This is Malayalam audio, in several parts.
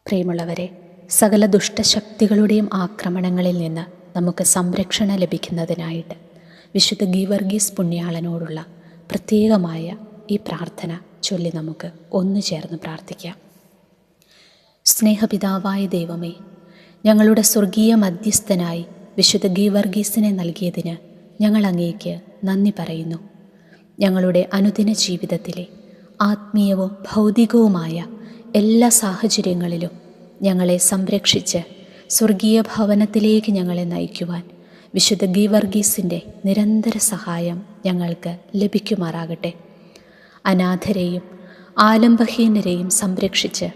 പ്രിയമുള്ളവരെ, സകല ദുഷ്ടശക്തികളുടെയും ആക്രമണങ്ങളിൽ നിന്ന് നമുക്ക് സംരക്ഷണം ലഭിക്കുന്നതിനായിട്ട് വിശുദ്ധ ഗീവർഗീസ് പുണ്യാളനോടുള്ള പ്രത്യേകമായ ഈ പ്രാർത്ഥന ചൊല്ലി നമുക്ക് ഒന്നു ചേർന്ന് പ്രാർത്ഥിക്കാം. സ്നേഹപിതാവായ ദൈവമേ, ഞങ്ങളുടെ സ്വർഗീയ മധ്യസ്ഥനായി വിശുദ്ധ ഗീവർഗീസിനെ നൽകിയതിന് ഞങ്ങൾ അങ്ങേക്ക് നന്ദി പറയുന്നു. ഞങ്ങളുടെ അനുദിന ജീവിതത്തിലെ ആത്മീയവും ഭൗതികവുമായ എല്ലാ സാഹചര്യങ്ങളിലും ഞങ്ങളെ സംരക്ഷിച്ച് സ്വർഗീയ ഭവനത്തിലേക്ക് ഞങ്ങളെ നയിക്കുവാൻ വിശുദ്ധ ഗീവർഗീസിൻ്റെ നിരന്തര സഹായം ഞങ്ങൾക്ക് ലഭിക്കുമാറാകട്ടെ. അനാഥരെയും ആലംബഹീനരെയും സംരക്ഷിച്ച്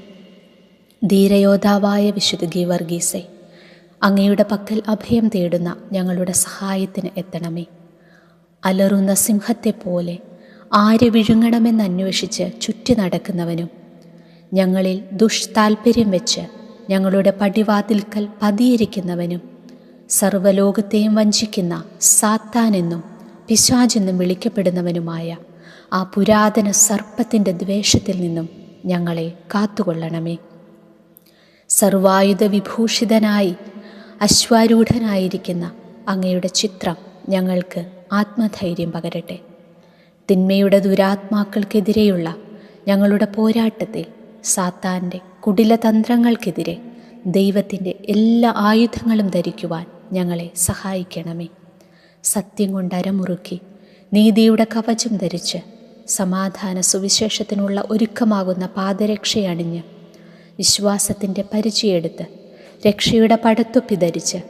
ധീരയോദ്ധാവായ വിശുദ്ധ ഗീവർഗീസെ, അങ്ങയുടെ പക്കൽ അഭയം തേടുന്ന ഞങ്ങളുടെ സഹായത്തിന് എത്തണമേ. അലറുന്ന സിംഹത്തെപ്പോലെ ആര് വിഴുങ്ങണമെന്നന്വേഷിച്ച് ചുറ്റി നടക്കുന്നവനും ഞങ്ങളിൽ ദുഷ്താൽപര്യം വെച്ച് ഞങ്ങളുടെ പടിവാതിൽക്കൽ പതിയിരിക്കുന്നവനും സർവ്വലോകത്തെയും വഞ്ചിക്കുന്ന സാത്താനെന്നും പിശാചെന്നും വിളിക്കപ്പെടുന്നവനുമായ ആ പുരാതന സർപ്പത്തിൻ്റെ ദ്വേഷത്തിൽ നിന്നും ഞങ്ങളെ കാത്തുകൊള്ളണമേ. സർവായുധ വിഭൂഷിതനായി അശ്വാരൂഢനായിരിക്കുന്ന അങ്ങയുടെ ചിത്രം ഞങ്ങൾക്ക് ആത്മധൈര്യം പകരട്ടെ. തിന്മയുടെ ദുരാത്മാക്കൾക്കെതിരെയുള്ള ഞങ്ങളുടെ പോരാട്ടത്തിൽ സാത്താൻ്റെ കുടിലതന്ത്രങ്ങൾക്കെതിരെ ദൈവത്തിൻ്റെ എല്ലാ ആയുധങ്ങളും ധരിക്കുവാൻ ഞങ്ങളെ സഹായിക്കണമേ. സത്യം കൊണ്ട് അരമുറുക്കി നീതിയുടെ കവചം ധരിച്ച് സമാധാന സുവിശേഷത്തിനുള്ള ഒരുക്കമാകുന്ന പാദരക്ഷയണിഞ്ഞ് വിശ്വാസത്തിൻ്റെ പരിചയെടുത്ത് രക്ഷയുടെ പടത്തൊപ്പി ധരിച്ച്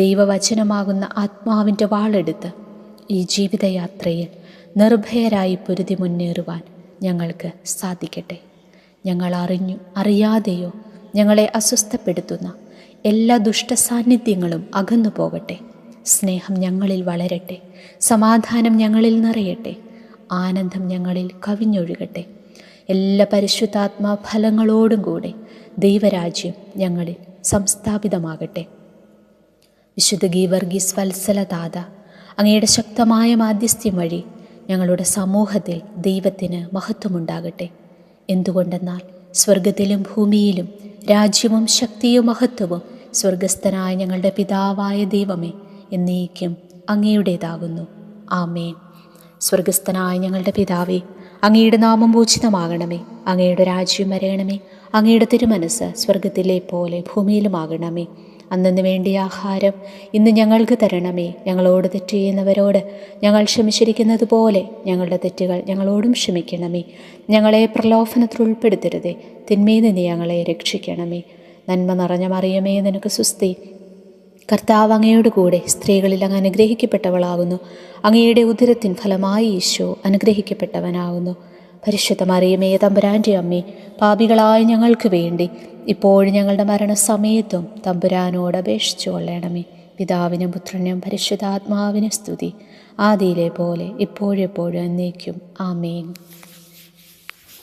ദൈവവചനമാകുന്ന ആത്മാവിൻ്റെ വാളെടുത്ത് ഈ ജീവിതയാത്രയിൽ നിർഭയരായി പൊരുതി മുന്നേറുവാൻ ഞങ്ങൾക്ക് സാധിക്കട്ടെ. ഞങ്ങൾ അറിഞ്ഞോ അറിയാതെയോ ഞങ്ങളെ അസ്വസ്ഥപ്പെടുത്തുന്ന എല്ലാ ദുഷ്ടസാന്നിധ്യങ്ങളും അകന്നു പോകട്ടെ. സ്നേഹം ഞങ്ങളിൽ വളരട്ടെ, സമാധാനം ഞങ്ങളിൽ നിറയട്ടെ, ആനന്ദം ഞങ്ങളിൽ കവിഞ്ഞൊഴുകട്ടെ. എല്ലാ പരിശുദ്ധാത്മാ ഫലങ്ങളോടും കൂടെ ദൈവരാജ്യം ഞങ്ങളിൽ സംസ്ഥാപിതമാകട്ടെ. വിശുദ്ധ ഗീവർഗീസ് വത്സലദാത, അങ്ങയുടെ ശക്തമായ മാധ്യസ്ഥ്യം വഴി ഞങ്ങളുടെ സമൂഹത്തിൽ ദൈവത്തിന് മഹത്വമുണ്ടാകട്ടെ. എന്തുകൊണ്ടെന്നാൽ സ്വർഗത്തിലും ഭൂമിയിലും രാജ്യവും ശക്തിയും മഹത്വവും സ്വർഗസ്ഥനായ ഞങ്ങളുടെ പിതാവായ ദൈവമേ എന്നേക്കും അങ്ങയുടേതാകുന്നു. ആമേൻ. സ്വർഗസ്ഥനായ ഞങ്ങളുടെ പിതാവേ, അങ്ങയുടെ നാമം പൂജിതമാകണമേ. അങ്ങയുടെ രാജ്യം വരയണമേ. അങ്ങയുടെ തിരുമനസ്സ് സ്വർഗത്തിലെ പോലെ ഭൂമിയിലുമാകണമേ. അന്നു വേണ്ടിയ ആഹാരം ഇന്ന് ഞങ്ങൾക്ക് തരണമേ. ഞങ്ങളോട് തെറ്റ് ചെയ്യുന്നവരോട് ഞങ്ങൾ ക്ഷമിച്ചിരിക്കുന്നത് പോലെ ഞങ്ങളുടെ തെറ്റുകൾ ഞങ്ങളോടും ക്ഷമിക്കണമേ. ഞങ്ങളെ പ്രലോഭനത്തിൽ ഉൾപ്പെടുത്തരുതേ, തിന്മയിൽ നിന്ന് ഞങ്ങളെ രക്ഷിക്കണമേ. നന്മ നിറഞ്ഞ മറിയമേ, നിനക്ക് സുസ്തി. കർത്താവ് അങ്ങയോട് കൂടെ സ്ത്രീകളിൽ അങ്ങ് അനുഗ്രഹിക്കപ്പെട്ടവളാകുന്നു. അങ്ങയുടെ ഉദരത്തിൻ ഫലമായി ഈശോ അനുഗ്രഹിക്കപ്പെട്ടവനാകുന്നു. പരിശുദ്ധ മറിയമേ, തമ്പുരാൻ്റെ അമ്മേ, പാപികളായ ഞങ്ങൾക്ക് വേണ്ടി ഇപ്പോഴും ഞങ്ങളുടെ മരണസമയത്തും തമ്പുരാനോട് അപേക്ഷിച്ചു കൊള്ളണമേ. പിതാവിനും പുത്രനും പരിശുദ്ധാത്മാവിനും സ്തുതി, ആദിയിലെ പോലെ ഇപ്പോഴെപ്പോഴും എന്നേക്കും. ആമേൻ.